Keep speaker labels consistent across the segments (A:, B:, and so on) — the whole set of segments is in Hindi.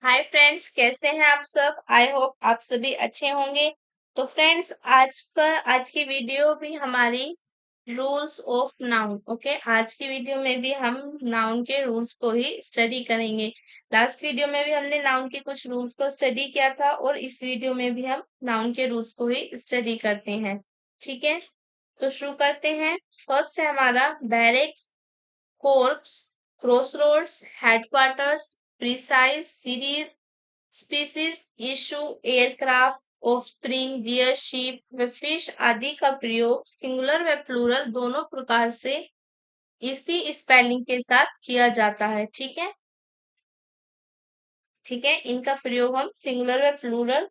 A: हाय फ्रेंड्स, कैसे हैं आप सब। आई होप आप सभी अच्छे होंगे। तो फ्रेंड्स, आज की वीडियो भी हमारी रूल्स ऑफ नाउन। ओके, आज की वीडियो में भी हम नाउन के रूल्स को ही स्टडी करेंगे। लास्ट वीडियो में भी हमने नाउन के कुछ रूल्स को स्टडी किया था और इस वीडियो में भी हम नाउन के रूल्स को ही स्टडी करते हैं। ठीक है, तो शुरू करते हैं। फर्स्ट है हमारा barracks, corpse, crossroads, headquarters, precise, series, species, issue, aircraft, offspring, deer, sheep व फिश आदि का प्रयोग सिंगुलर व प्लूरल दोनों प्रकार से इसी स्पेलिंग के साथ किया जाता है। ठीक है, इनका प्रयोग हम सिंगुलर व प्लूरल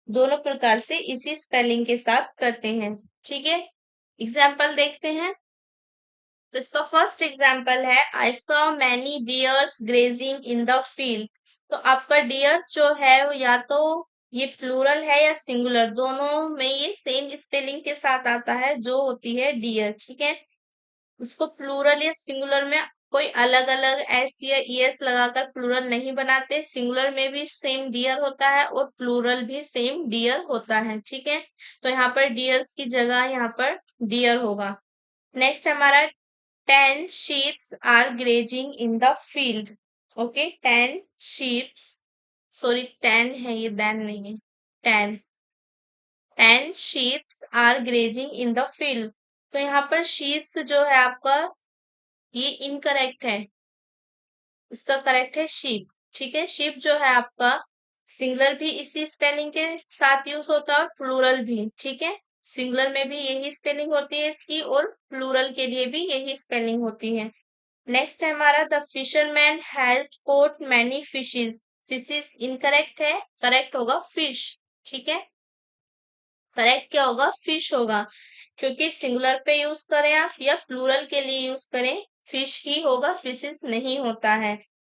A: दोनों प्रकार से इसी स्पेलिंग के साथ करते हैं। ठीक है, एग्जाम्पल देखते हैं। तो इसका फर्स्ट एग्जाम्पल है, I saw many dears grazing in the field. तो आपका डियर्स जो है वो या तो ये प्लूरल है या सिंगुलर, दोनों में ये सेम स्पेलिंग के साथ आता है जो होती है डियर। ठीक है, इसको प्लूरल या सिंगुलर में कोई अलग अलग एस या ईएस लगाकर प्लूरल नहीं बनाते। सिंगुलर में भी सेम डियर होता है और प्लूरल भी सेम डियर होता है। ठीक है, तो यहाँ पर डियर्स की जगह यहाँ पर डियर होगा। नेक्स्ट हमारा 10 sheep are grazing in the field. Okay, 10 sheep, sorry 10 है ये, then नहीं है। 10 sheep are grazing in the field। तो यहाँ पर sheep जो है आपका ये इनकरेक्ट है, इसका करेक्ट है sheep। ठीक है, sheep जो है आपका सिंगुलर भी इसी स्पेलिंग के साथ यूज होता है और प्लूरल भी। ठीक है, सिंगुलर में भी यही स्पेलिंग होती है इसकी और प्लूरल के लिए भी यही स्पेलिंग होती है। नेक्स्ट है हमारा, the fisherman has caught many fishes. Fishes incorrect है, करेक्ट होगा फिश। ठीक है, करेक्ट क्या होगा, फिश होगा, क्योंकि सिंगुलर पे यूज करें आप या प्लूरल के लिए यूज करें, फिश ही होगा, फिशेज नहीं होता है।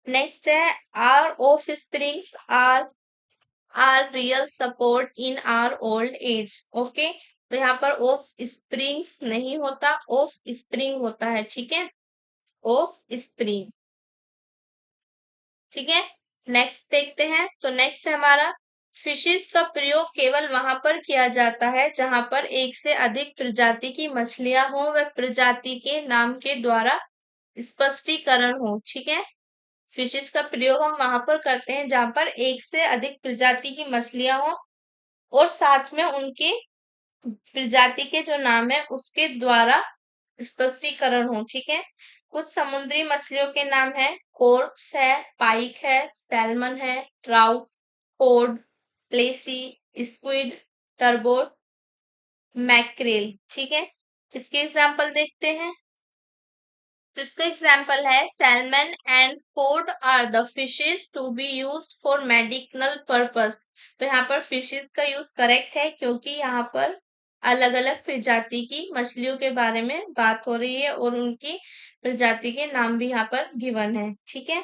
A: नेक्स्ट है, our offsprings are real support in our old age. Okay, तो यहाँ पर ऑफ स्प्रिंग्स नहीं होता, ऑफ स्प्रिंग होता है। ठीक है, ऑफ स्प्रिंग। ठीक है, नेक्स्ट देखते हैं। तो नेक्स्ट है हमारा, फिशेस का प्रयोग केवल वहां पर किया जाता है जहां पर एक से अधिक प्रजाति की मछलियां हो व प्रजाति के नाम के द्वारा स्पष्टीकरण हो। ठीक है, फिशेस का प्रयोग हम वहां पर करते हैं जहां पर एक से अधिक प्रजाति की मछलियां हो और साथ में उनके प्रजाति के जो नाम है उसके द्वारा स्पष्टीकरण हो। ठीक है, कुछ समुद्री मछलियों के नाम है, कोर्प्स है, पाइक है, सैल्मन है, trout, cod, plaice, squid, turbot, mackerel. ठीक है, इसके एग्जाम्पल देखते हैं। तो इसका एग्जाम्पल है, salmon and cod are the fishes to be used for medical purpose. तो यहाँ पर फिशेस का यूज करेक्ट है क्योंकि यहाँ पर अलग अलग प्रजाति की मछलियों के बारे में बात हो रही है और उनकी प्रजाति के नाम भी यहाँ पर गिवन है। ठीक है,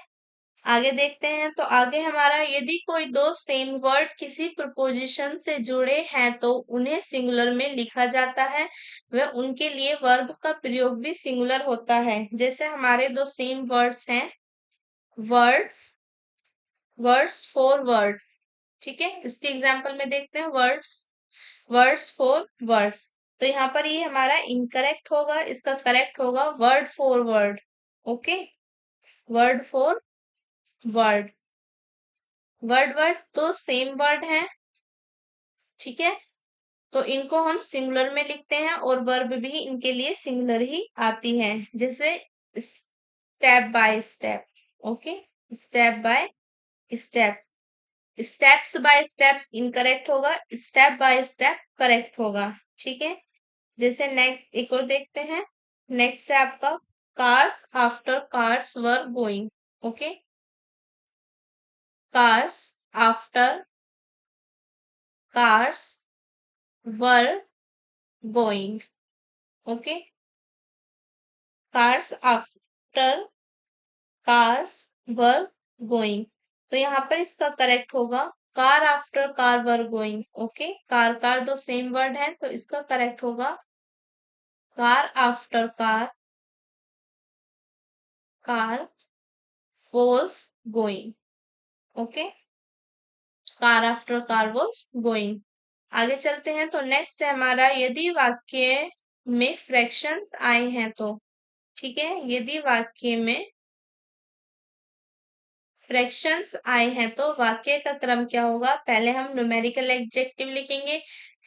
A: आगे देखते हैं। तो आगे हमारा, यदि कोई दो सेम वर्ड किसी प्रपोजिशन से जुड़े हैं तो उन्हें सिंगुलर में लिखा जाता है व उनके लिए वर्ब का प्रयोग भी सिंगुलर होता है। जैसे हमारे दो सेम वर्ड्स हैं, वर्ड्स, वर्ड्स फॉर वर्ड्स। ठीक है, इसके एग्जाम्पल में देखते हैं, वर्ड्स, वर्ड्स फॉर वर्ड्स। तो यहाँ पर ये हमारा इनकरेक्ट होगा, इसका करेक्ट होगा word for word. Okay, word for word. Word word तो सेम वर्ड है। ठीक है, तो इनको हम सिंगुलर में लिखते हैं और वर्ब भी इनके लिए सिंगुलर ही आती है, जैसे step by step. Okay, step by step. Steps by steps incorrect होगा, स्टेप बाय स्टेप करेक्ट होगा। ठीक है, जैसे नेक्स्ट एक और देखते हैं। नेक्स्ट है आपका, cars after cars were going. Okay, cars after cars were going. Okay, cars after cars were going. तो यहाँ पर इसका करेक्ट होगा car after car were going. Okay, car car दो सेम वर्ड है तो इसका करेक्ट होगा car after car was going. Okay, car after car was going. आगे चलते हैं तो नेक्स्ट है हमारा यदि वाक्य में फ्रैक्शंस आए हैं तो, ठीक है, यदि वाक्य में फ्रैक्शंस आए हैं तो वाक्य का क्रम क्या होगा? पहले हम न्यूमेरिकल एडजेक्टिव लिखेंगे,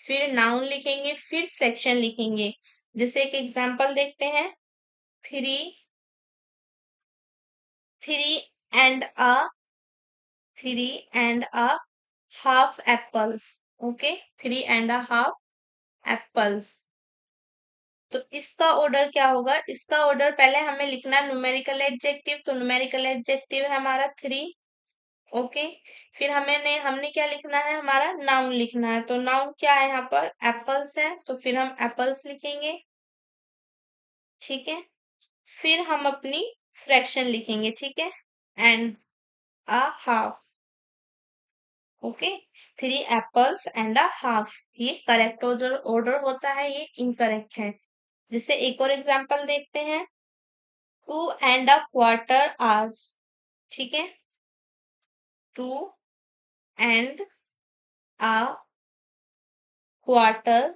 A: फिर नाउन लिखेंगे, फिर फ्रैक्शन लिखेंगे। जैसे एक एग्जांपल देखते हैं, three three and a three and a half apples. Okay, three and a half apples. तो इसका ऑर्डर क्या होगा? इसका ऑर्डर पहले हमें लिखना है न्यूमेरिकल एडजेक्टिव, तो न्यूमेरिकल एडजेक्टिव है हमारा थ्री। ओके, फिर हमने क्या लिखना है? हमारा नाउन लिखना है। तो नाउन क्या है यहाँ पर? एप्पल्स है, तो फिर हम एप्पल्स लिखेंगे, ठीक है। फिर हम अपनी फ्रैक्शन लिखेंगे, ठीक है, and a half. Okay, three apples and a half, ये करेक्ट ऑर्डर होता है, ये इनकरेक्ट है। जैसे एक और एग्जांपल देखते हैं, 2.25 hours, ठीक है, 2.25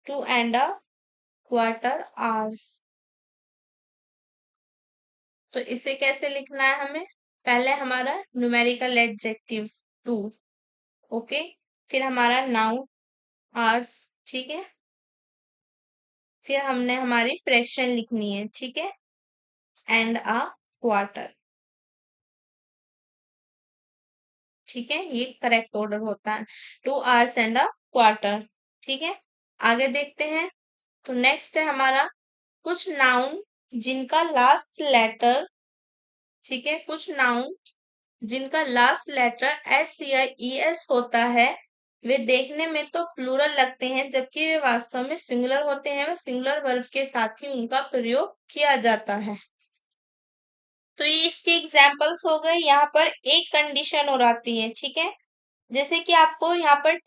A: 2.25 hours। तो इसे कैसे लिखना है हमें? पहले हमारा न्यूमेरिकल एडजेक्टिव टू, ओके, फिर हमारा नाउन आवर्स, ठीक है, फिर हमने हमारी फ्रैक्शन लिखनी है, ठीक है, एंड अ क्वार्टर, ठीक है, ये करेक्ट ऑर्डर होता है, 2 hours एंड अ क्वार्टर, ठीक है। आगे देखते हैं तो नेक्स्ट है हमारा कुछ नाउन जिनका लास्ट लेटर, ठीक है, कुछ नाउन जिनका लास्ट लेटर एस या ई एस होता है, वे देखने में तो प्लूरल लगते हैं जबकि वे वास्तव में सिंगुलर होते हैं। वे सिंगुलर वर्ब के साथ ही उनका प्रयोग किया जाता है। तो ये इसके एग्जाम्पल्स हो गए। यहाँ पर एक कंडीशन और आती है, ठीक है, जैसे कि आपको यहाँ पर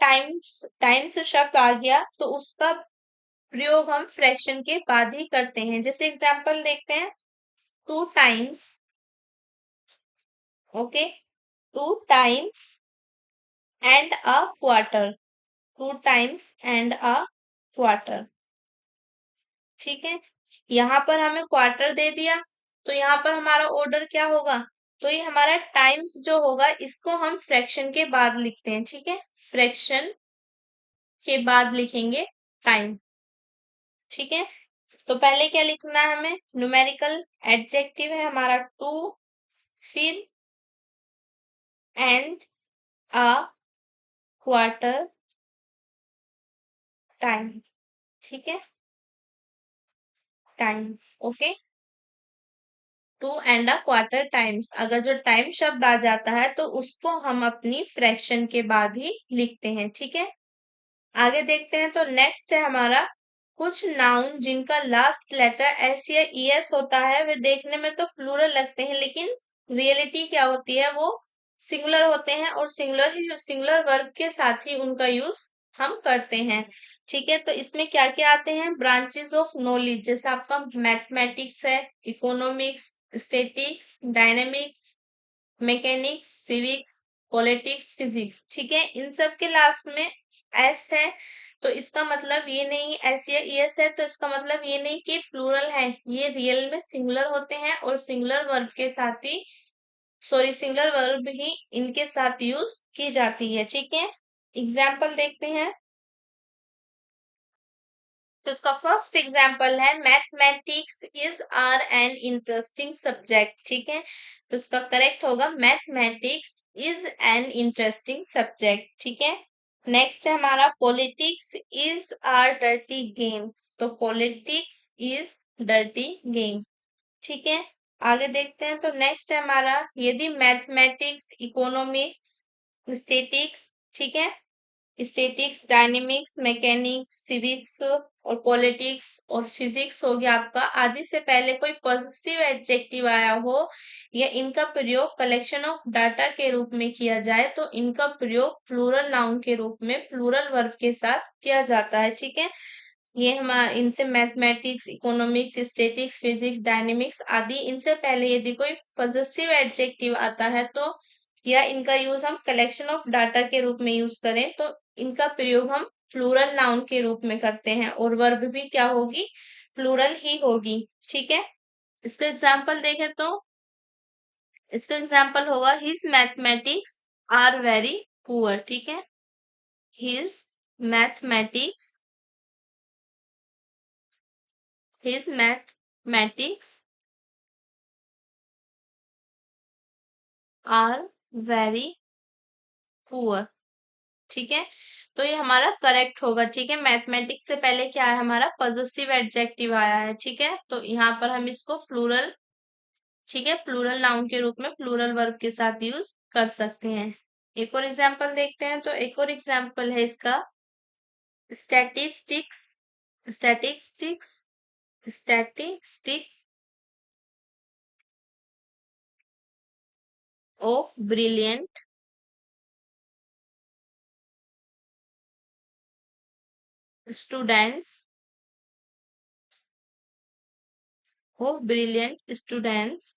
A: टाइम्स शब्द आ गया तो उसका प्रयोग हम फ्रैक्शन के बाद ही करते हैं। जैसे एग्जाम्पल देखते हैं, 2 times, okay, 2 times and a quarter, 2 times and a quarter, ठीक है। यहाँ पर हमें क्वार्टर दे दिया, तो यहाँ पर हमारा ऑर्डर क्या होगा? तो ये हमारा टाइम्स जो होगा इसको हम फ्रैक्शन के बाद लिखते हैं, ठीक है, फ्रैक्शन के बाद लिखेंगे टाइम, ठीक है। तो पहले क्या लिखना है हमें? न्यूमेरिकल एडजेक्टिव है हमारा टू, फिर एंड अ क्वार्टर टाइम, ठीक है, टाइम्स, ओके, 2.25 टाइम्स। अगर जो टाइम शब्द आ जाता है तो उसको हम अपनी फ्रैक्शन के बाद ही लिखते हैं, ठीक है। आगे देखते हैं तो नेक्स्ट है हमारा कुछ नाउन जिनका लास्ट लेटर एस या ई एस होता है, वे देखने में तो प्लूरल लगते हैं लेकिन रियलिटी क्या होती है? वो सिंगुलर होते हैं और सिंगुलर वर्ब के साथ ही उनका यूज हम करते हैं, ठीक है। तो इसमें क्या क्या आते हैं? ब्रांचेस ऑफ नॉलेज, जैसे आपका मैथमेटिक्स है, economics, statics, dynamics, mechanics, civics, politics, physics, ठीक है। इन सब के लास्ट में एस है, तो इसका मतलब ये नहीं, एस या एस है तो इसका मतलब ये नहीं कि प्लूरल है, ये रियल में सिंगुलर होते हैं और सिंगुलर वर्ब के साथ ही, सॉरी, सिंगुलर वर्ब ही इनके साथ यूज की जाती है, ठीक है। एग्जाम्पल देखते हैं तो इसका फर्स्ट एग्जाम्पल है mathematics is are an interesting subject, ठीक है। तो इसका करेक्ट होगा mathematics is an interesting subject, ठीक है। नेक्स्ट है हमारा politics is are dirty game, तो पॉलिटिक्स इज डर्टी गेम, ठीक है। आगे देखते हैं तो नेक्स्ट है हमारा यदि मैथमेटिक्स, इकोनॉमिक्स, स्टेटिक्स, ठीक है, स्टैटिक्स, डायनेमिक्स, मैकेनिक्स, सिविक्स और पॉलिटिक्स और फिजिक्स हो गया आपका, आदि से पहले कोई पॉजिटिव एडजेक्टिव आया हो या इनका प्रयोग कलेक्शन ऑफ डाटा के रूप में किया जाए तो इनका प्रयोग प्लूरल नाउन के रूप में प्लूरल वर्ब के साथ किया जाता है, ठीक है। ये हम इनसे mathematics, economics, statics, physics, dynamics आदि, इनसे पहले यदि कोई पॉजेसिव एडजेक्टिव आता है तो या इनका यूज हम कलेक्शन ऑफ डाटा के रूप में यूज करें तो इनका प्रयोग हम प्लूरल नाउन के रूप में करते हैं और वर्ब भी क्या होगी, प्लूरल ही होगी। ठीक है, इसका एग्जाम्पल देखें तो इसका एग्जाम्पल होगा his mathematics are very poor. ठीक है, his mathematics his mathematics are very poor। ठीक है, तो ये हमारा करेक्ट होगा। ठीक है, मैथमेटिक्स से पहले क्या है, हमारा पॉजेसिव एडजेक्टिव आया है। ठीक है, तो यहाँ पर हम इसको प्लूरल, ठीक है, प्लूरल नाउन के रूप में प्लूरल वर्ब के साथ यूज कर सकते हैं। एक और एग्जाम्पल देखते हैं, तो एक और एग्जाम्पल है इसका statistics statistics statistics of brilliant students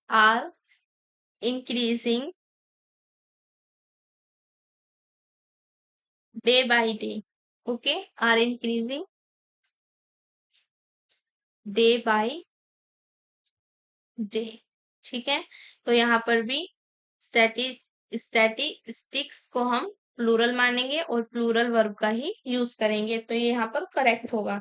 A: are increasing day by day। Okay, are increasing day by day। ठीक है, तो यहाँ पर भी स्टैटिस्टिक्स को हम प्लूरल मानेंगे और प्लूरल वर्ब का ही यूज करेंगे, तो ये यहाँ पर करेक्ट होगा।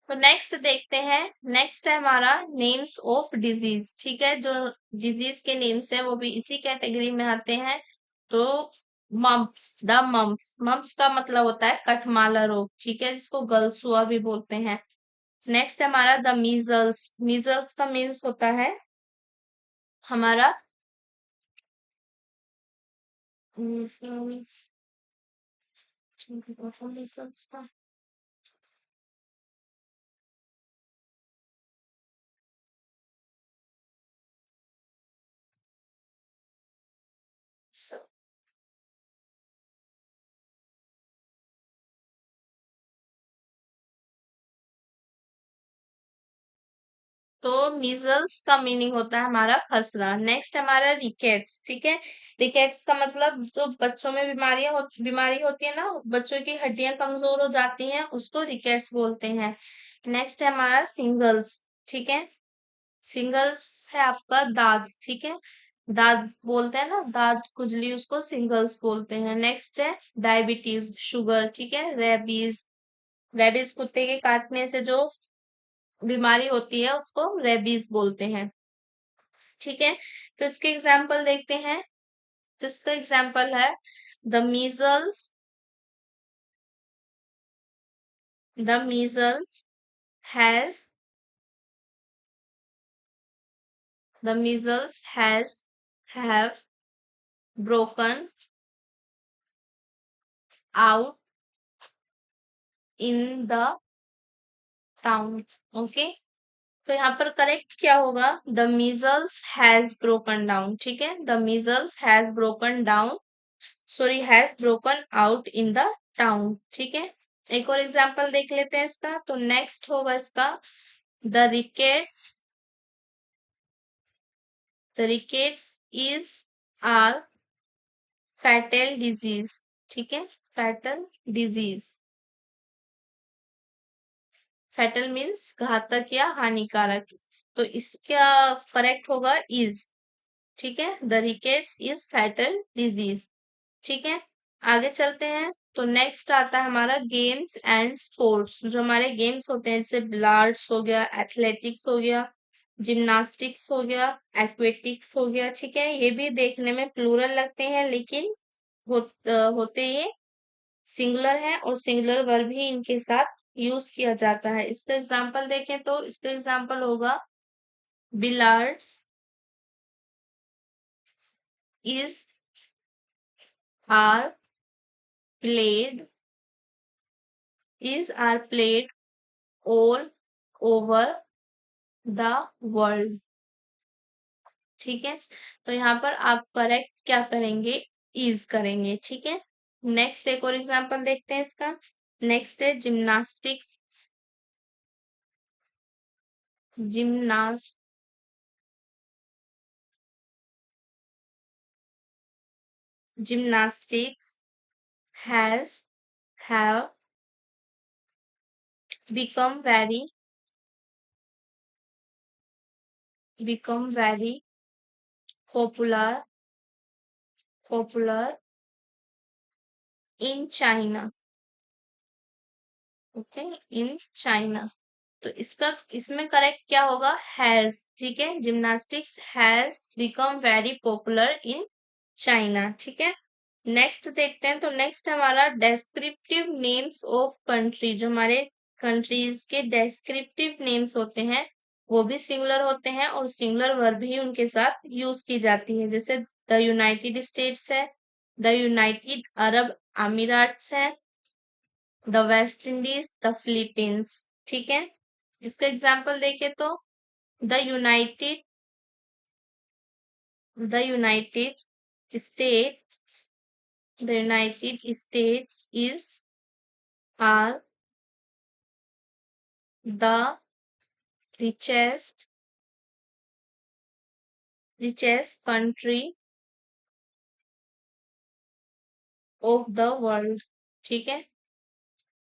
A: तो नेक्स्ट देखते हैं, नेक्स्ट है हमारा नेम्स ऑफ डिजीज। ठीक है, जो डिजीज के नेम्स है वो भी इसी कैटेगरी में आते हैं। तो मम्प्स का मतलब होता है कठमाला रोग। ठीक है, जिसको गलसुआ भी बोलते हैं। नेक्स्ट हमारा द मीजल्स। मीजल्स का मीन्स होता है हमारा measles, measles का तो मीजल्स का मीनिंग होता है हमारा खसरा। नेक्स्ट हमारा रिकेट्स। ठीक है, रिकेट्स का मतलब जो बच्चों में बीमारी होती है ना, बच्चों की हड्डियां कमजोर हो जाती हैं, उसको रिकेट्स बोलते हैं। नेक्स्ट है हमारा सिंगल्स। ठीक है, सिंगल्स है आपका दाद। ठीक है, दाद बोलते हैं ना, दाद खुजली, उसको सिंगल्स बोलते हैं। नेक्स्ट है डायबिटीज, शुगर। ठीक है, रेबीज, रेबीज कुत्ते के काटने से जो बीमारी होती है उसको रेबीज बोलते हैं। ठीक है, तो इसके एग्जाम्पल देखते हैं। तो इसका एग्जाम्पल है the measles the measles has the measles have broken out in the town. Okay, तो यहाँ पर करेक्ट क्या होगा, the measles has broken down. ठीक है, the measles has broken down, sorry, has broken out in the town. ठीक है, एक और एग्जांपल देख लेते हैं इसका। तो नेक्स्ट होगा इसका the rickets is are fatal disease. ठीक है, फैटल डिजीज, फैटल मीन्स घातक या हानिकारक, तो इसका करेक्ट होगा इज। ठीक है, the rickets is fatal disease. ठीक है, आगे चलते हैं। तो नेक्स्ट आता है हमारा गेम्स एंड स्पोर्ट्स। जो हमारे गेम्स होते हैं जैसे बिलार्ड्स हो गया, एथलेटिक्स हो गया, जिम्नास्टिक्स हो गया, एक्वेटिक्स हो गया। ठीक है, ये भी देखने में प्लूरल लगते हैं लेकिन होते ये सिंगुलर है और सिंगुलर वर्ब ही इनके साथ यूज किया जाता है। इसका एग्जाम्पल देखें तो इसका एग्जाम्पल होगा billiards is are played are played all over the world. ठीक है, तो यहाँ पर आप करेक्ट क्या करेंगे, इज करेंगे। ठीक है, नेक्स्ट एक और एग्जांपल देखते हैं इसका। नेक्स्ट है जिम्नास्टिक्स जिमनास gymnastics has have become very popular in China. Okay, in China. तो इसका इसमें करेक्ट क्या होगा? हैज। ठीक है, gymnastics has become very popular in China. ठीक है, नेक्स्ट देखते हैं। तो नेक्स्ट हमारा डेस्क्रिप्टिव नेम्स ऑफ कंट्री। जो हमारे कंट्रीज के डेस्क्रिप्टिव नेम्स होते हैं वो भी सिंगुलर होते हैं और सिंगुलर वर्ब भी उनके साथ यूज की जाती है। जैसे द यूनाइटेड स्टेट्स है, द यूनाइटेड अरब अमीराट्स है, the West Indies, the Philippines. ठीक है, इसका एग्जाम्पल देखें तो the United the United States the United States is are the richest country of the world। ठीक है,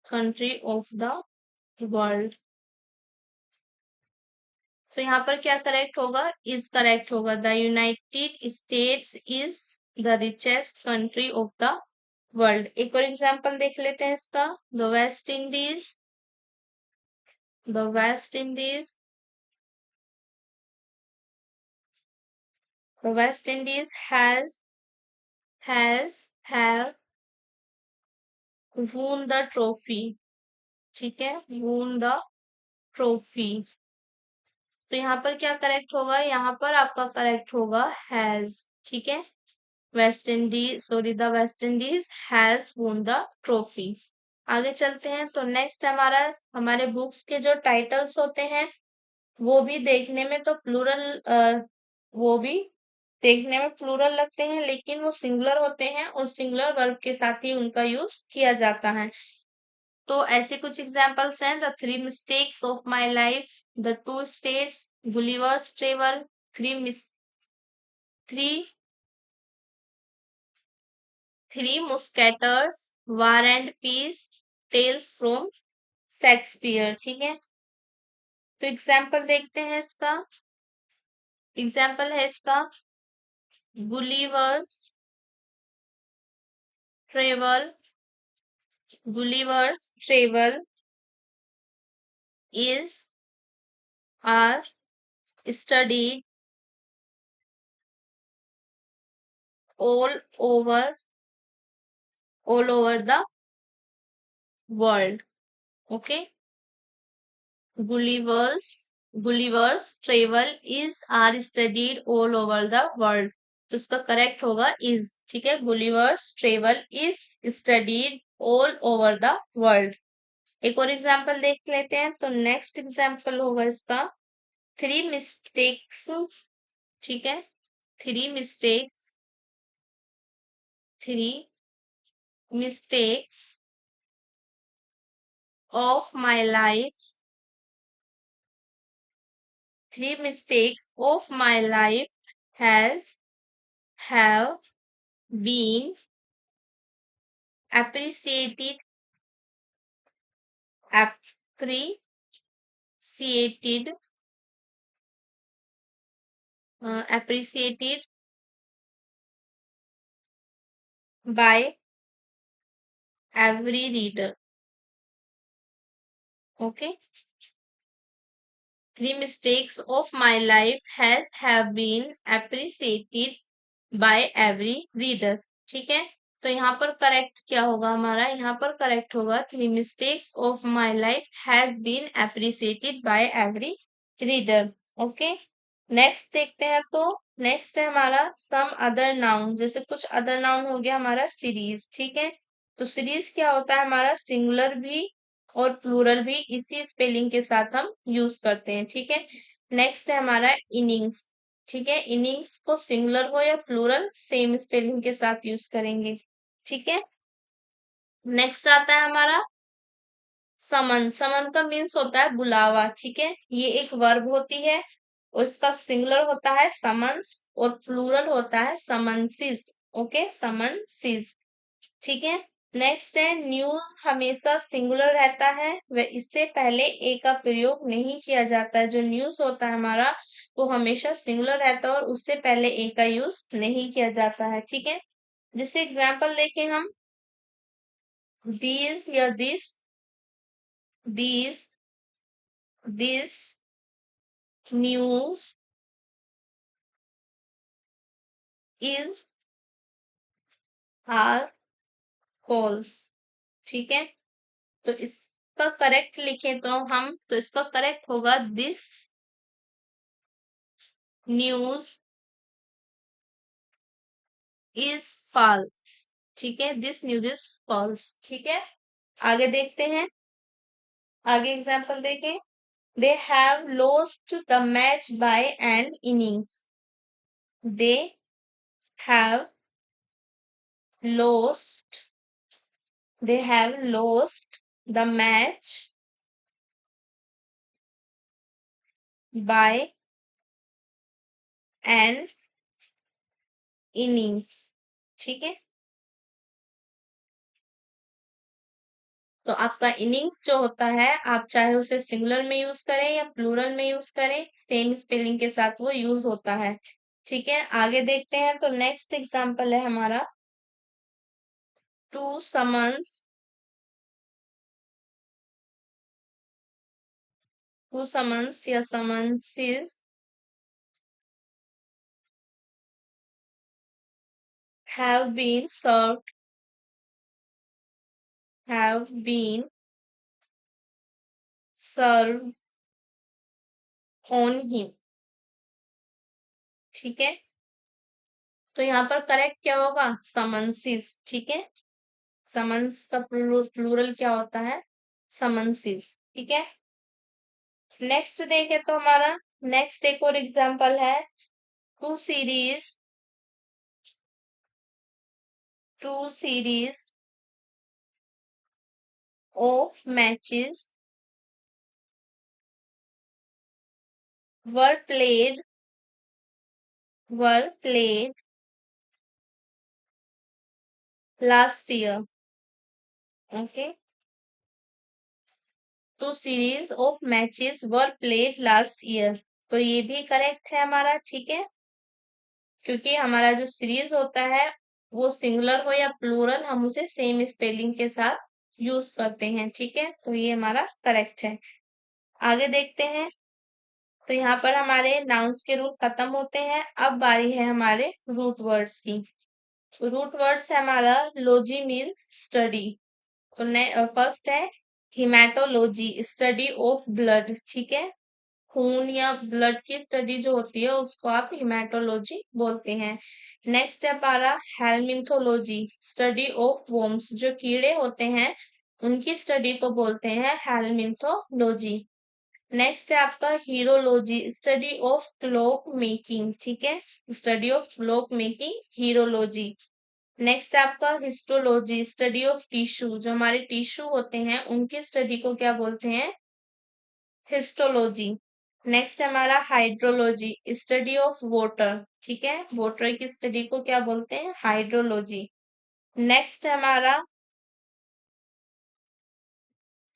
A: कंट्री ऑफ द वर्ल्ड। तो यहाँ पर क्या करेक्ट होगा? इज करेक्ट होगा। The United States is the richest country of the world. एक और एग्जांपल देख लेते हैं इसका। The West Indies the West Indies the West Indies have won the trophy. ठीक है, won द ट्रॉफी। तो यहाँ पर क्या करेक्ट होगा? यहाँ पर आपका करेक्ट होगा हैज। ठीक है, the West Indies has won the trophy. आगे चलते हैं। तो नेक्स्ट हमारे बुक्स के जो टाइटल्स होते हैं वो भी देखने में तो वो भी देखने में प्लूरल लगते हैं, लेकिन वो सिंगुलर होते हैं और सिंगुलर वर्ब के साथ ही उनका यूज किया जाता है। तो ऐसे कुछ एग्जांपल्स हैं। The three mistakes of my life, the two states, Gulliver's travel, three three musketeers, war and peace, tales from Shakespeare. ठीक है, तो एग्जाम्पल देखते हैं इसका। एग्जाम्पल है इसका Gulliver's travel Gulliver's travel is are studied all over the world। okay, Gulliver's travel is are studied all over the world। तो उसका करेक्ट होगा is। ठीक है, Gulliver's travel is studied all over the world। एक और एग्जांपल देख लेते हैं। तो नेक्स्ट एग्जांपल होगा इसका थ्री मिस्टेक्स। ठीक है, three mistakes of my life three mistakes of my life have been appreciated appreciated appreciated by every reader। okay, three mistakes of my life have been appreciated by every reader। ठीक है, तो यहाँ पर करेक्ट क्या होगा हमारा? यहाँ पर करेक्ट होगा three mistakes of my life has been appreciated by every reader. Okay, next देखते हैं। तो नेक्स्ट है हमारा सम अदर नाउन। जैसे कुछ अदर नाउन हो गया हमारा सीरीज। ठीक है, तो सीरीज क्या होता है? हमारा सिंगुलर भी और प्लूरल भी इसी स्पेलिंग के साथ हम यूज करते हैं। ठीक है, नेक्स्ट है हमारा इनिंग्स। ठीक है, इनिंग्स को सिंगुलर हो या प्लूरल सेम स्पेलिंग के साथ यूज करेंगे। ठीक है, नेक्स्ट आता है हमारा समन, समन का मीन्स होता है बुलावा, ठीक है। ये एक वर्ब होती है और इसका सिंगुलर होता है समन्स और प्लूरल होता है समन्सिस। ओके, समन्सिस, ठीक है। नेक्स्ट है न्यूज, हमेशा सिंगुलर रहता है व इससे पहले ए का प्रयोग नहीं किया जाता है। जो न्यूज होता है हमारा वो हमेशा सिंगुलर रहता है और उससे पहले ए का यूज नहीं किया जाता है, ठीक है। जैसे एग्जांपल देखें हम, these या these this news is are calls, ठीक है। तो इसका करेक्ट लिखें तो हम, तो इसका करेक्ट होगा दिस न्यूज इज फॉल्स, ठीक है। दिस न्यूज इज फॉल्स, ठीक है। आगे देखते हैं, आगे एग्जांपल देखें। They have lost the match by an innings, they have lost they have lost the match by an innings, ठीक है। तो आपका इनिंग्स जो होता है आप चाहे उसे सिंगुलर में यूज करें या प्लूरल में यूज करें, सेम स्पेलिंग के साथ वो यूज होता है, ठीक है। आगे देखते हैं, तो नेक्स्ट एग्जांपल है हमारा टू समन्स, टू समन्स या समन्सिस have been served, have been served on him, ठीक है। तो यहाँ पर करेक्ट क्या होगा, समन्सिस, ठीक है। समन्स का प्लूरल क्या होता है, समन्सिस, ठीक है। नेक्स्ट देखें तो हमारा नेक्स्ट एक और एग्जांपल है, two series, two series of matches were played, were played last year, okay. Two series of matches were played last year, तो ये भी करेक्ट है हमारा, ठीक है। क्योंकि हमारा जो सीरीज होता है वो सिंगुलर हो या प्लूरल हम उसे सेम स्पेलिंग के साथ यूज करते हैं, ठीक है। तो ये हमारा करेक्ट है। आगे देखते हैं, तो यहाँ पर हमारे नाउन्स के रूल खत्म होते हैं। अब बारी है हमारे रूट वर्ड्स की। रूट वर्ड्स है हमारा लॉजी मीन्स स्टडी, तो फर्स्ट है हिमेटोलॉजी, स्टडी ऑफ ब्लड, ठीक है। खून या ब्लड की स्टडी जो होती है उसको आप हिमेटोलॉजी बोलते हैं। नेक्स्ट है हमारा हेलमिंथोलॉजी, स्टडी ऑफ वॉर्म्स, जो कीड़े होते हैं उनकी स्टडी को बोलते हैं हेलमिंथोलॉजी। नेक्स्ट है आपका horology, study of clock making, ठीक है। Study of clock making, horology. Next है आपका हिस्टोलॉजी, स्टडी ऑफ टिश्यू, जो हमारे टिश्यू होते हैं उनकी स्टडी को क्या बोलते हैं, हिस्टोलॉजी। नेक्स्ट हमारा हाइड्रोलॉजी, स्टडी ऑफ वाटर, ठीक है। वाटर की स्टडी को क्या बोलते हैं, हाइड्रोलॉजी। नेक्स्ट हमारा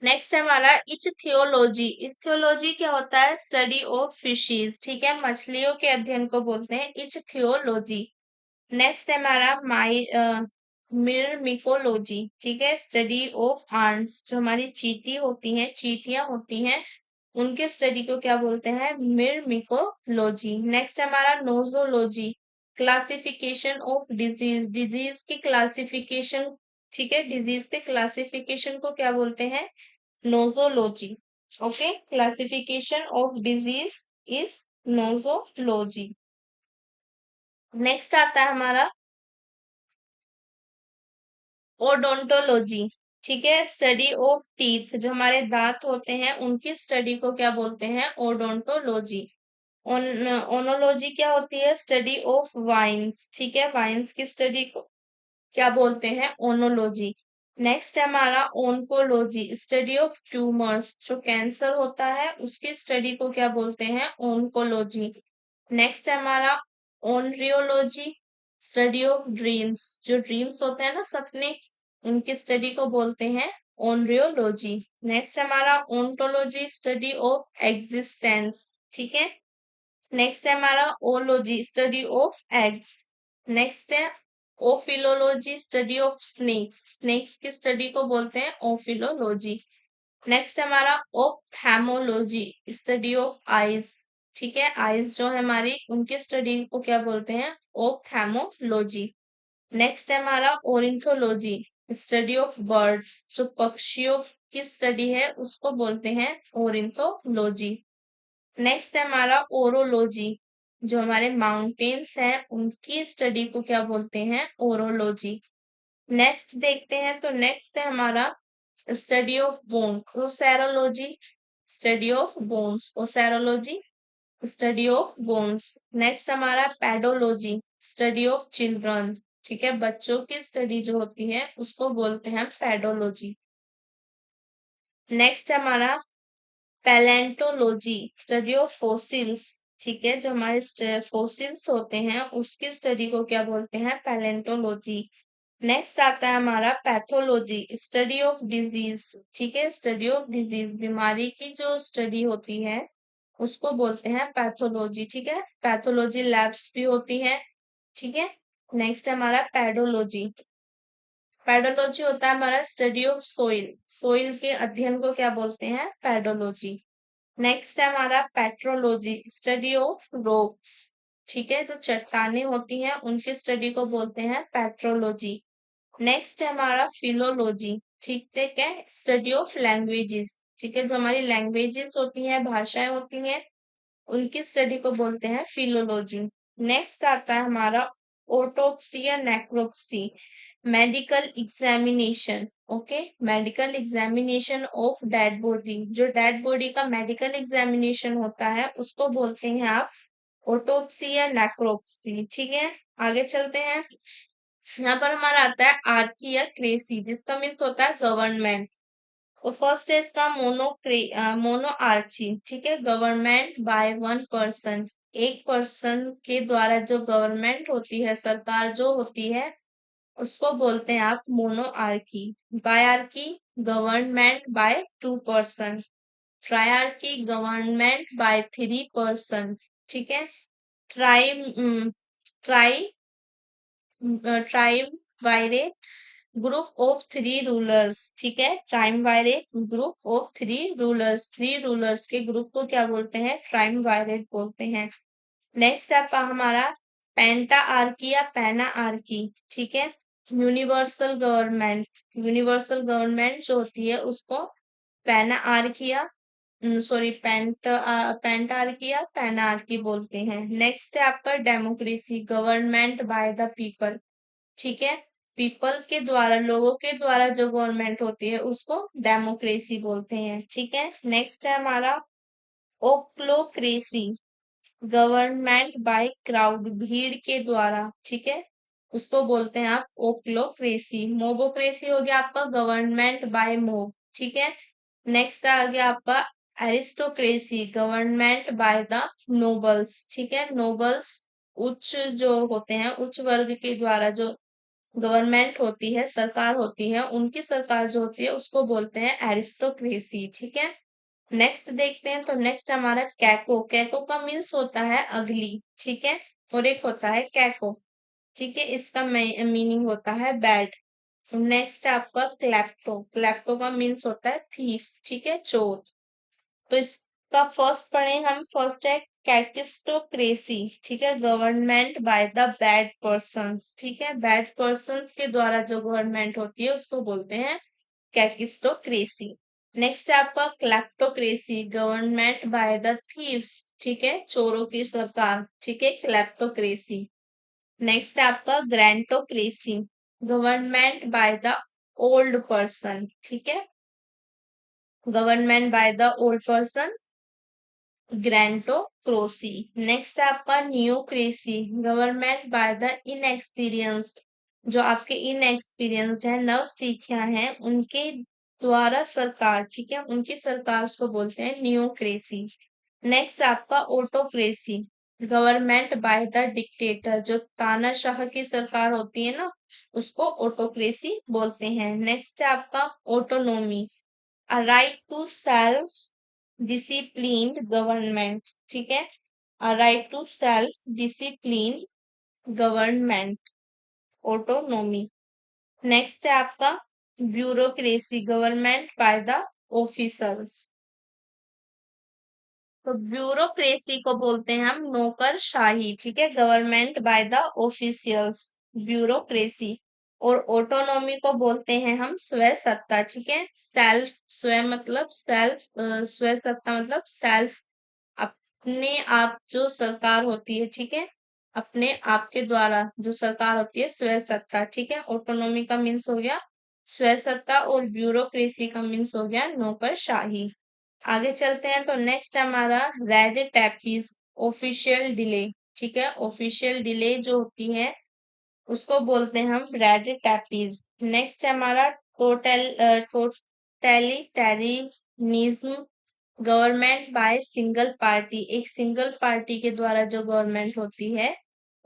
A: नेक्स्ट हमारा इचथियोलॉजी, इचथियोलॉजी क्या होता है, स्टडी ऑफ फिशेस, ठीक है। मछलियों के अध्ययन को बोलते हैं इचथियोलॉजी। नेक्स्ट है हमारा मिरमिकोलॉजी, ठीक है। स्टडी ऑफ आंट्स, जो हमारी चींटी होती हैं, चींटियां होती हैं, उनके स्टडी को क्या बोलते हैं, मिरमिकोलॉजी। नेक्स्ट हमारा nosology, classification of disease, disease की क्लासिफिकेशन, ठीक है। डिजीज के क्लासिफिकेशन को क्या बोलते हैं, nosology, okay. Classification of disease is nosology. Next आता है हमारा ओडोंटोलॉजी, ठीक है। स्टडी ऑफ टीथ, जो हमारे दांत होते हैं उनकी स्टडी को क्या बोलते हैं, ओडोंटोलॉजी। ओनोलॉजी क्या होती है, स्टडी ऑफ वाइन्स, ठीक है। वाइन्स की स्टडी को क्या बोलते हैं, ओनोलॉजी। नेक्स्ट है हमारा ओन्कोलॉजी, स्टडी ऑफ ट्यूमर्स, जो कैंसर होता है उसकी स्टडी को क्या बोलते हैं, ओन्कोलॉजी। नेक्स्ट है हमारा ओनरियोलॉजी, स्टडी ऑफ ड्रीम्स, जो ड्रीम्स होते हैं ना सपने, उनकी स्टडी को बोलते हैं ओनरियोलॉजी। नेक्स्ट है हमारा ओंटोलॉजी, स्टडी ऑफ एग्जिस्टेंस, ठीक है। नेक्स्ट है हमारा ology, study of eggs. Next है ओफिलोलॉजी, स्टडी ऑफ स्नेक्स, स्नेक्स की स्टडी को बोलते हैं ओफिलोलॉजी। नेक्स्ट हमारा ओप्थेमोलॉजी, स्टडी ऑफ आईज, ठीक है, आईज जो है हमारी उनकी स्टडी को क्या बोलते हैं, ओप्थेमोलॉजी। नेक्स्ट है हमारा ओरिंथोलॉजी, स्टडी ऑफ बर्ड्स, जो पक्षियों की स्टडी है उसको बोलते हैं ओरिंथोलॉजी। नेक्स्ट है हमारा ओरोलॉजी, जो हमारे माउंटेन्स हैं उनकी स्टडी को क्या बोलते हैं, ओरोलॉजी। नेक्स्ट देखते हैं, तो नेक्स्ट है हमारा study of bone, osteology, study of bones, osteology, study of bones. Next हमारा पेडोलॉजी, स्टडी ऑफ चिल्ड्रन, ठीक है, बच्चों की स्टडी जो होती है उसको बोलते हैं पेडोलॉजी। नेक्स्ट हमारा पैलेंटोलॉजी, स्टडी ऑफ फोसिल्स, ठीक है, जो हमारे फोसिल्स होते हैं उसकी स्टडी को क्या बोलते हैं, पैलेंटोलॉजी। नेक्स्ट आता है हमारा पैथोलॉजी, स्टडी ऑफ डिजीज, ठीक है, स्टडी ऑफ डिजीज, बीमारी की जो स्टडी होती है उसको बोलते हैं पैथोलॉजी, ठीक है, पैथोलॉजी लैब्स भी होती है, ठीक है। नेक्स्ट है हमारा पेडोलॉजी, पेडोलॉजी होता है हमारा स्टडी ऑफ सोइल, सोइल के अध्ययन को क्या बोलते हैं, पेडोलॉजी। नेक्स्ट है हमारा पेट्रोलॉजी, स्टडी ऑफ रॉक्स, ठीक है, जो चट्टानें होती हैं उनकी स्टडी को बोलते हैं पेट्रोलॉजी। नेक्स्ट है हमारा फिलोलॉजी, ठीक है, स्टडी ऑफ लैंग्वेजेस, ठीक है, जो हमारी लैंग्वेजेस होती हैं, भाषाएं होती हैं, उनकी स्टडी को बोलते हैं फिलोलॉजी। नेक्स्ट आता है हमारा ऑटोप्सी या necropsy, medical examination, okay, medical examination of dead body, जो डेड बॉडी का मेडिकल एग्जामिनेशन होता है उसको बोलते हैं आप ऑटोप्सी या नेक्रोप्सी, ठीक है। आगे चलते हैं, यहाँ पर हमारा आता है आर्की या क्रेसी, जिसका मीन्स होता है गवर्नमेंट। तो फर्स्ट है इसका मोनो आर्ची, ठीक है, गवर्नमेंट बाय वन पर्सन, एक पर्सन के द्वारा जो गवर्नमेंट होती है, सरकार जो होती है उसको बोलते हैं आप monarchy. Biarchy, government by two person. Triarchy, government by three person, ठीक है। ट्राई ट्राई triumvirate, group of three rulers, ठीक है, triumvirate, group of three rulers, three rulers के ग्रुप को क्या बोलते हैं, ट्राइम वायरेट बोलते हैं। नेक्स्ट है हमारा पेंटा आर्की या पैना आर्की, ठीक है, यूनिवर्सल गवर्नमेंट, यूनिवर्सल गवर्नमेंट जो होती है उसको पैना आर्किया, सॉरी पेंटार्की या पैनार्की बोलते हैं। नेक्स्ट है आपका democracy, government by the people, ठीक है, पीपल के द्वारा, लोगों के द्वारा जो गवर्नमेंट होती है उसको डेमोक्रेसी बोलते हैं, ठीक है। नेक्स्ट है हमारा ओक्लोक्रेसी, गवर्नमेंट बाय क्राउड, भीड़ के द्वारा, ठीक है, उसको बोलते हैं आप ओक्लोक्रेसी। मोबोक्रेसी हो गया आपका गवर्नमेंट बाय मोब, ठीक है। नेक्स्ट आ गया आपका aristocracy, government by the nobles, ठीक है, नोबल्स उच्च जो होते हैं, उच्च वर्ग के द्वारा जो गवर्नमेंट होती है, सरकार होती है, उनकी सरकार जो होती है उसको बोलते हैं एरिस्टोक्रेसी, ठीक है। नेक्स्ट देखते हैं, तो नेक्स्ट हमारा कैको, कैको का मीन्स होता है अगली, ठीक है, और एक होता है कैको, ठीक है, इसका मीनिंग होता है बैड। नेक्स्ट है आपका क्लेप्टो, क्लेप्टो का मीन्स होता है थीफ, ठीक है, चोर। तो इसका फर्स्ट पढ़े हम, फर्स्ट है कैकिस्टोक्रेसी, ठीक है, government by the bad persons, ठीक है, बैड पर्सन्स के द्वारा जो गवर्नमेंट होती है उसको बोलते हैं कैकिस्टोक्रेसी। नेक्स्ट है आपका kleptocracy, government by the thieves, ठीक है, चोरों की सरकार, ठीक है, क्लेप्टोक्रेसी। नेक्स्ट है आपका gerontocracy, government by the old person, ठीक है, government by the old person, gerontocracy. Next है आपका neocracy, government by the inexperienced, जो आपके इनएक्सपीरियंस्ड हैं, नवसिखिया हैं, उनके द्वारा सरकार, ठीक है, उनकी सरकार को बोलते हैं नियोक्रेसी। नेक्स्ट आपका autocracy, government by the dictator, जो तानाशाह की सरकार होती है ना, उसको ऑटोक्रेसी बोलते हैं। नेक्स्ट है आपका autonomy, a right to self disciplined government, ठीक है, a right to self discipline government, autonomy. Next है आपका bureaucracy, government by the officers. तो ब्यूरोक्रेसी को बोलते हैं हम नौकरशाही, ठीक है, government by the officials, bureaucracy. और ऑटोनॉमी को बोलते हैं हम स्वय सत्ता, ठीक है, सेल्फ, स्वयं मतलब सेल्फ, स्वय सत्ता मतलब सेल्फ, अपने आप जो सरकार होती है, ठीक है, अपने आप के द्वारा जो सरकार होती है, स्वय सत्ता, ठीक है। ऑटोनॉमी का मीन्स हो गया स्वय सत्ता और ब्यूरोक्रेसी का मीन्स हो गया नौकरशाही। आगे चलते हैं तो नेक्स्ट हमारा रेड टैपीज, ऑफिशियल डिले, ठीक है, ऑफिशियल डिले जो होती है उसको बोलते हैं हम रेड टैपीज। नेक्स्ट है हमारा totalitarianism, government by single party, एक सिंगल पार्टी के द्वारा जो गवर्नमेंट होती है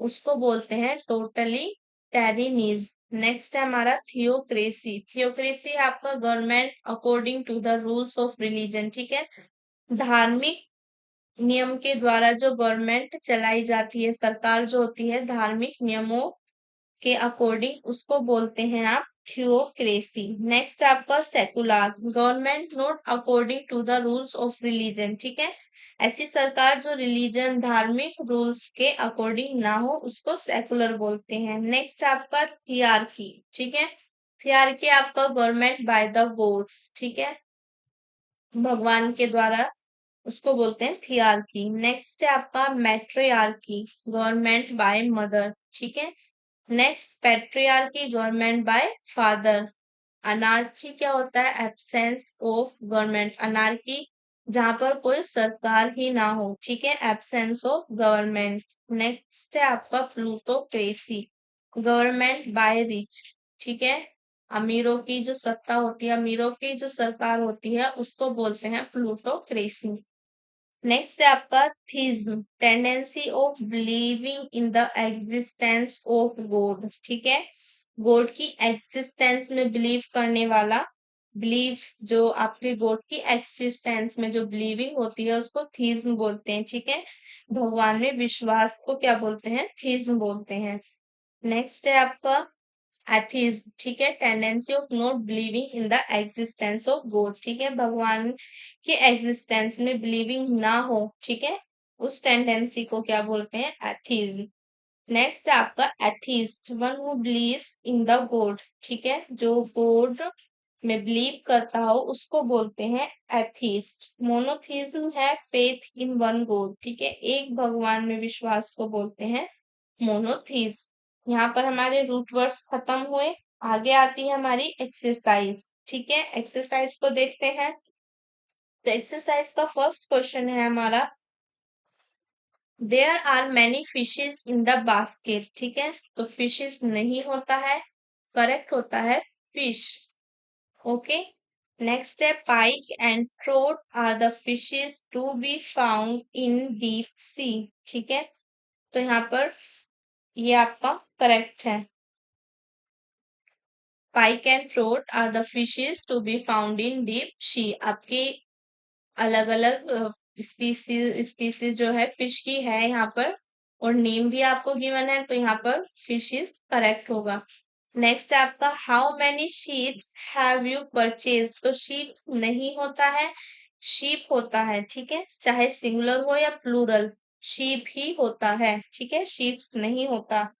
A: उसको बोलते हैं टोटलिटेरियनिज्म। नेक्स्ट है हमारा थियोक्रेसी, थियोक्रेसी है आपका government according to the rules of religion, ठीक है, धार्मिक नियम के द्वारा जो गवर्नमेंट चलाई जाती है, सरकार जो होती है धार्मिक नियमों के अकॉर्डिंग, उसको बोलते हैं आप थियोक्रेसी। नेक्स्ट आपका secular, government not according to the rules of religion, ठीक है, ऐसी सरकार जो रिलीजन धार्मिक रूल्स के अकॉर्डिंग ना हो उसको सेकुलर बोलते हैं। नेक्स्ट आपका थियार्की, ठीक है, थियार्की आपका गवर्नमेंट बाय द गॉड्स, ठीक है, भगवान के द्वारा, उसको बोलते हैं थियार्की। नेक्स्ट है आपका मैट्रियार्की, गवर्नमेंट बाय मदर, ठीक है। Next patriarchy, government by father. Anarchy क्या होता है, एब्सेंस ऑफ गवर्नमेंट, अनार्की जहां पर कोई सरकार ही ना हो, ठीक है, एब्सेंस ऑफ गवर्नमेंट। नेक्स्ट है आपका प्लूटोक्रेसी, गवर्नमेंट बाय रिच, ठीक है, अमीरों की जो सत्ता होती है, अमीरों की जो सरकार होती है उसको बोलते हैं प्लूटोक्रेसी। नेक्स्ट है आपका theism, tendency of believing in the existence of God, ठीक है, गॉड की एग्जिस्टेंस में बिलीव करने वाला, बिलीव जो आपके गॉड की एग्जिस्टेंस में जो बिलीविंग होती है उसको थीज्म बोलते हैं, ठीक है, भगवान में विश्वास को क्या बोलते हैं, थीज्म बोलते हैं। नेक्स्ट है आपका एथिज्म, ठीक है, tendency of not believing in the existence of God, ठीक है, भगवान के एग्जिस्टेंस में बिलीविंग ना हो, ठीक है, उस टेंडेंसी को क्या बोलते हैं, एथिज्म। नेक्स्ट है आपका atheist, one who believes in the God, ठीक है, जो गॉड में बिलीव करता हो उसको बोलते हैं एथिस्ट। मोनोथिज्म है फेथ इन वन गॉड, ठीक है, एक भगवान में विश्वास को बोलते हैं मोनोथीज्म। यहाँ पर हमारे रूट वर्ड्स खत्म हुए। आगे आती है हमारी एक्सरसाइज, ठीक है, एक्सरसाइज को देखते हैं। तो एक्सरसाइज का फर्स्ट क्वेश्चन है हमारा, there are many fishes in the basket, ठीक है, तो फिशेज नहीं होता है, करेक्ट होता है फिश। ओके, नेक्स्ट है pike and trout are the fishes to be found in deep sea, ठीक है, तो यहाँ पर ये आपका करेक्ट है, pike and trout are the fishes to be found in deep sea, आपके अलग अलग स्पीसीज जो है फिश की है यहाँ पर, और नेम भी आपको गिवन है, तो यहाँ पर फिशेज करेक्ट होगा। नेक्स्ट आपका how many sheeps have you purchase, तो शीप्स नहीं होता है, शीप होता है, ठीक है, चाहे सिंगुलर हो या प्लूरल, शीप ही होता है, ठीक है, शीप्स नहीं होता।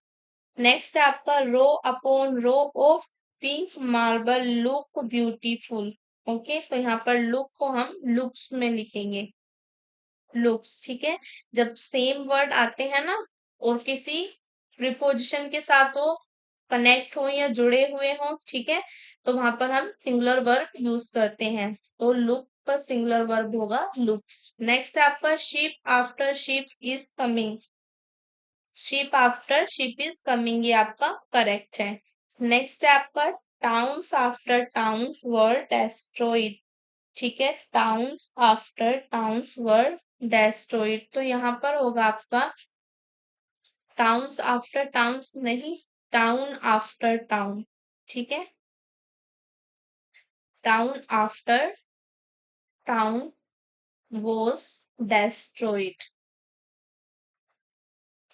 A: नेक्स्ट आपका row upon row of pink marble look beautiful, okay, तो यहाँ पर लुक को हम लुक्स में लिखेंगे, लुक्स, ठीक है, जब सेम वर्ड आते हैं ना और किसी प्रीपोजिशन के साथ हो, कनेक्ट हो या जुड़े हुए हो, ठीक है, तो वहां पर हम सिंगुलर वर्ब यूज करते हैं, तो लुक का सिंगुलर वर्ब होगा लुक्स। नेक्स्ट आपका ship after ship is coming, sheep after sheep is coming, ये आपका करेक्ट है। नेक्स्ट है आपका टाउन्स आफ्टर टाउन्स वर डेस्ट्रॉइड। ठीक है, टाउन्स आफ्टर टाउन्स वर डेस्ट्रॉइड, तो यहाँ पर होगा आपका टाउन्स आफ्टर टाउन्स नहीं, टाउन आफ्टर टाउन। ठीक है, टाउन आफ्टर टाउन वॉज डेस्ट्रॉइड।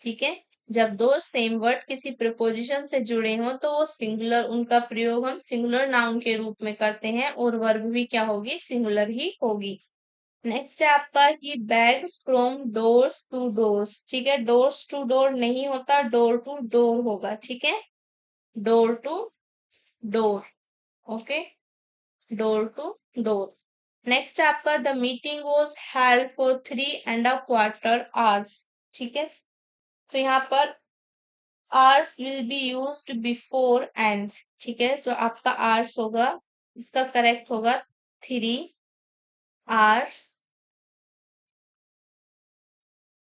A: ठीक है, जब दो सेम वर्ड किसी प्रिपोजिशन से जुड़े हों तो वो सिंगुलर, उनका प्रयोग हम सिंगुलर नाउन के रूप में करते हैं और वर्ब भी क्या होगी, सिंगुलर ही होगी। नेक्स्ट है आपका he begs from doors to doors. ठीक है, डोर्स टू डोर नहीं होता, डोर टू डोर होगा। ठीक है, door to door. Okay, door to door. Next है आपका the meeting was held for 3.25 hours. ठीक है, तो यहाँ पर oars will be used before end. ठीक है, जो आपका आर्स होगा इसका करेक्ट होगा 3 hours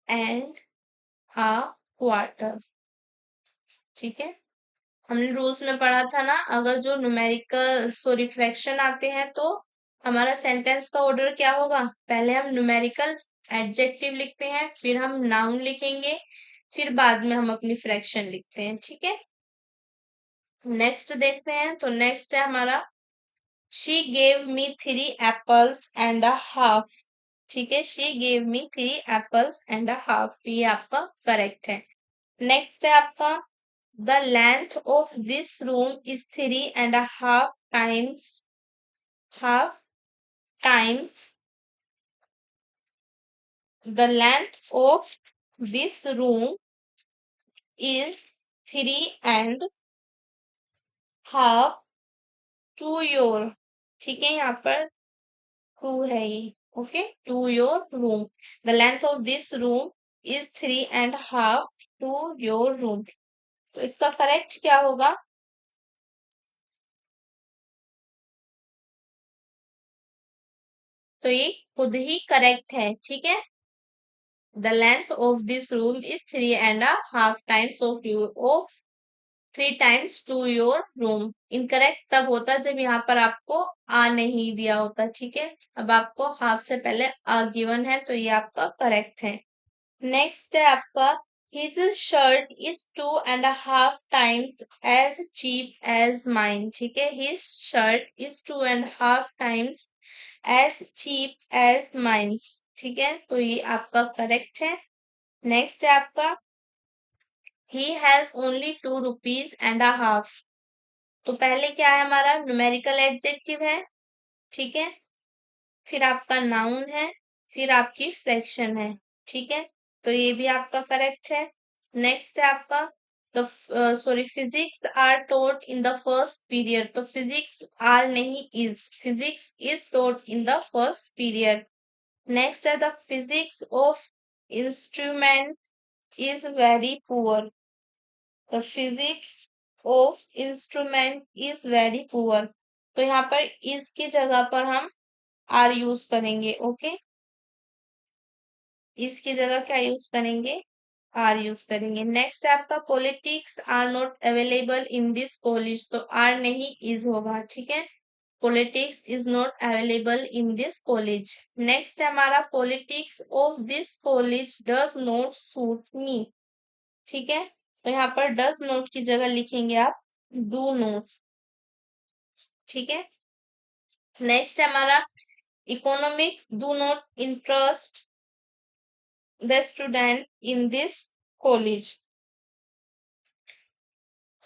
A: एंड अ क्वार्टर। ठीक है, हमने रूल्स में पढ़ा था ना, अगर जो न्यूमेरिकल सॉरी फ्रैक्शन आते हैं तो हमारा सेंटेंस का ऑर्डर क्या होगा, पहले हम न्यूमेरिकल एडजेक्टिव लिखते हैं, फिर हम नाउन लिखेंगे, फिर बाद में हम अपनी फ्रैक्शन लिखते हैं। ठीक है, नेक्स्ट देखते हैं, तो नेक्स्ट है हमारा she gave me 3 apples and a half। ठीक है, she gave me 3 apples and a half, ये आपका करेक्ट है। नेक्स्ट है आपका the length of this room is 3.5 half times the length of this room is 3.5 to your. ठीक है, यहाँ पर टू है ये। Okay, to your room, the length of this room is 3.5 to your room, तो इसका करेक्ट क्या होगा, तो ये खुद ही करेक्ट है। ठीक है, the length of this room is 3.5 times of 3 times to your room. Incorrect तब होता जब यहाँ पर आपको आ नहीं दिया होता। ठीक है, अब आपको हाफ से पहले आ गिवन है, तो ये आपका करेक्ट है। नेक्स्ट है आपका his shirt is 2.5 times as cheap as mine. ठीक है, his shirt is 2.5 times as cheap as mines. ठीक है, तो ये आपका करेक्ट है। नेक्स्ट है आपका ही हैज ओनली 2.5 rupees। तो पहले क्या है हमारा, न्यूमेरिकल एडजेक्टिव है। ठीक है, फिर आपका नाउन है, फिर आपकी फ्रैक्शन है। ठीक है, तो ये भी आपका करेक्ट है। नेक्स्ट है आपका the sorry physics are taught in the first period, तो फिजिक्स आर नहीं is, physics is taught in the first period. Next है the physics of instrument is very poor, the physics of instrument is very poor, तो यहाँ पर इज की जगह पर हम आर यूज करेंगे। ओके, इसकी जगह क्या यूज करेंगे, आर यूज करेंगे। नेक्स्ट है आपका politics are not available in this college, तो आर नहीं इज होगा। ठीक है, politics is not available in this college. Next है हमारा politics of this college does not suit me. ठीक है, तो यहाँ पर डज नॉट की जगह लिखेंगे आप डू नॉट। ठीक है, नेक्स्ट है हमारा economics do not interest the student in this college,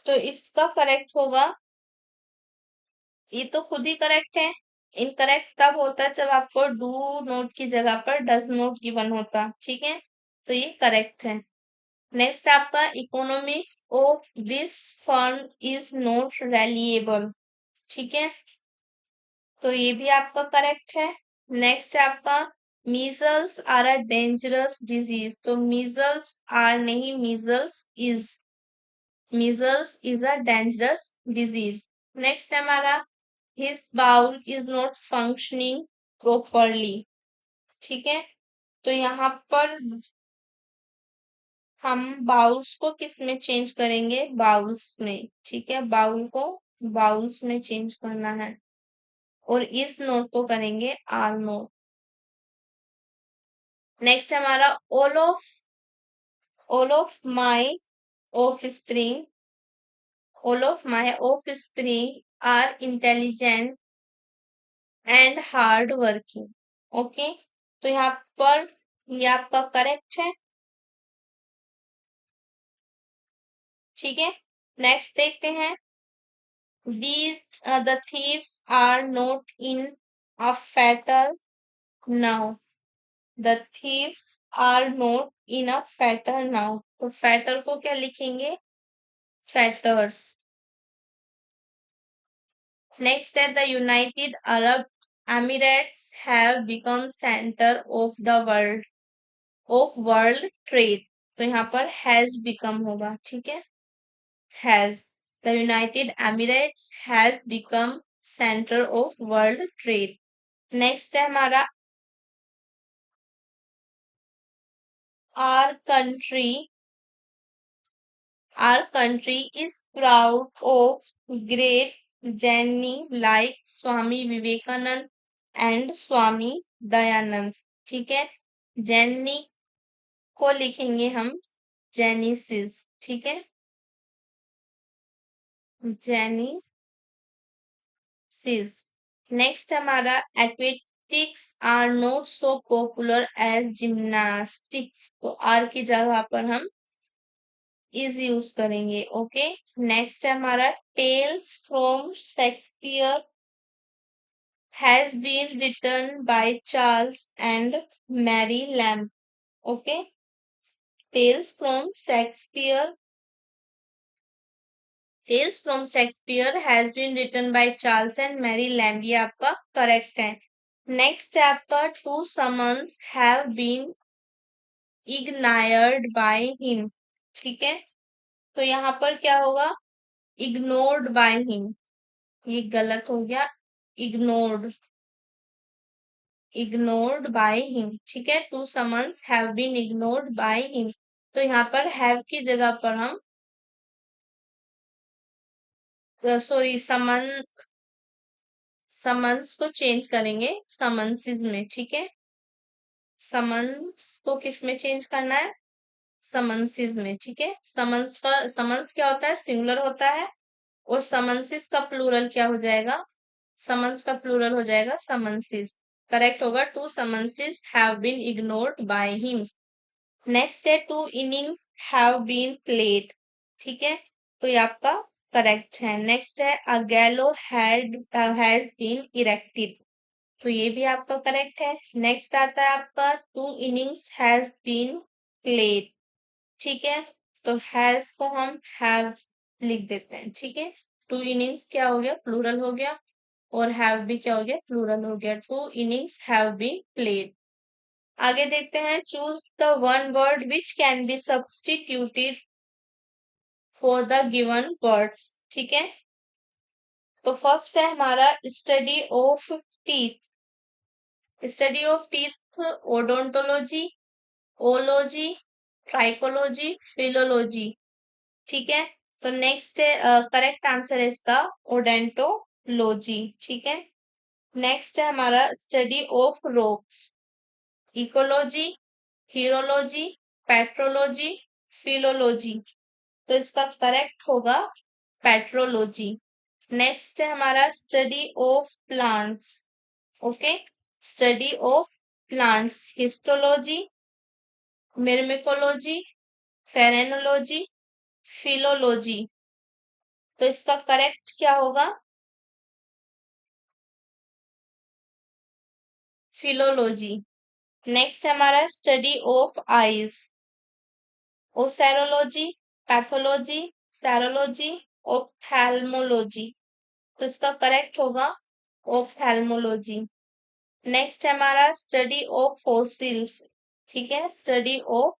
A: तो इसका करेक्ट होगा, ये तो खुद ही करेक्ट है। इनकरेक्ट तब होता है जब आपको डू नोट की जगह पर डज नॉट गिवन होता। ठीक है, तो ये करेक्ट है। नेक्स्ट आपका economics of this firm is not reliable. ठीक है, तो ये भी आपका करेक्ट है। नेक्स्ट है आपका measles are a dangerous disease, तो मीजल्स आर नहीं, measles is a dangerous disease. Next है हमारा his bowel is not functioning properly. ठीक है, तो यहाँ पर हम बाउल्स को किस में चेंज करेंगे? बाउल्स में। ठीक है, बाउल को बाउल्स में चेंज करना है और इस नोट को करेंगे आर नोट। नेक्स्ट हमारा all of my of spring all of my offspring are intelligent and hard working। Okay, तो यहाँ पर ये आपका करेक्ट है। ठीक है, नेक्स्ट देखते हैं। These the thieves are not in a fatal now। The thieves are not in a fatal now। तो fatal को क्या लिखेंगे? fetters। Next है the United Arab Emirates have become center of world trade। तो यहाँ पर has become होगा। ठीक है, has। The United Emirates has become center of world trade। Next है हमारा our country our country is proud of great Jaini like Swami Vivekanand and Swami Dayanand. ठीक है, जैनी को लिखेंगे हम जेनिसिस। ठीक है, जेनिसिस। नेक्स्ट हमारा aquatics are not so popular as gymnastics. तो आर की जगह पर हम इज यूज करेंगे। ओके, नेक्स्ट है हमारा tales from Shakespeare has been written by Charles and Mary Lamb. Okay, tales from Shakespeare Tales from Shakespeare has been written by Charles and Mary Lamb। ये आपका करेक्ट है। नेक्स्ट है आपका two summons have been ignored by him. ठीक है, तो यहाँ पर क्या होगा? Ignored by him. ये गलत हो गया, इग्नोर्ड इग्नोर्ड बाय हिम। ठीक है, two summons have been ignored by him. तो यहाँ पर हैव की जगह पर हम सॉरी समन्स को चेंज करेंगे समन्सिस में। ठीक है, समन्स को किस में चेंज करना है? समन्सिस में। ठीक है, समन्स क्या होता है? सिंगुलर होता है। और समन्सिस का प्लूरल क्या हो जाएगा? समन्स का प्लूरल हो जाएगा समन्सिस। करेक्ट होगा two summonses have been ignored by him. Next है two innings have been played. ठीक है, तो ये आपका करेक्ट है। नेक्स्ट है अ गैलो हैज बीन इरेक्टेड। तो ये भी आपका करेक्ट है। नेक्स्ट आता है आपका two innings has been played. ठीक है, तो हैज को हम हैव लिख देते हैं। ठीक है, टू इनिंग्स क्या हो गया? प्लूरल हो गया। और हैव भी क्या हो गया? प्लूरल हो गया। Two innings have been played. आगे देखते हैं choose the one word which can be substituted for the given words. ठीक है, तो फर्स्ट है हमारा study of teeth. Study of teeth odontology, ology, trichology, philology. ठीक है, तो नेक्स्ट है करेक्ट आंसर है इसका ओडेंटोलॉजी। ठीक है, नेक्स्ट है हमारा study of rocks, ecology, hierology, petrology, philology. तो इसका करेक्ट होगा पेट्रोलॉजी। नेक्स्ट है हमारा study of plants. Okay, study of plants, histology, myrmecology, phrenology, philology. तो इसका करेक्ट क्या होगा? फिलोलॉजी। नेक्स्ट हमारा study of eyes, osteology, pathology, serology, ophthalmology. तो इसका करेक्ट होगा ओफ्थेल्मोलॉजी। नेक्स्ट हमारा स्टडी ऑफ फोसिल्स। ठीक है, study of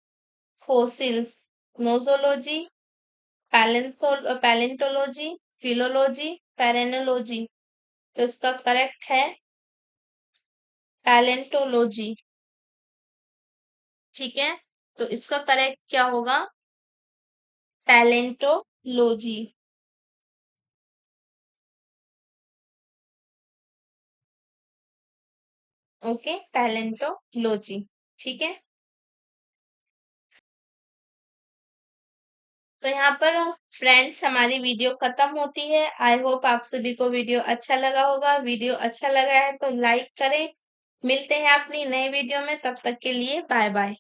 A: fossils, nosology, palaeontology, philology, phrenology. तो इसका करेक्ट है पैलेंटोलॉजी। ठीक है, तो इसका करेक्ट क्या होगा? पैलेंटोलॉजी। Okay, palaeontology. ठीक है। तो यहाँ पर फ्रेंड्स हमारी वीडियो खत्म होती है। आई होप आप सभी को वीडियो अच्छा लगा होगा। वीडियो अच्छा लगा है तो लाइक करें। मिलते हैं अपनी नई वीडियो में, तब तक के लिए बाय बाय।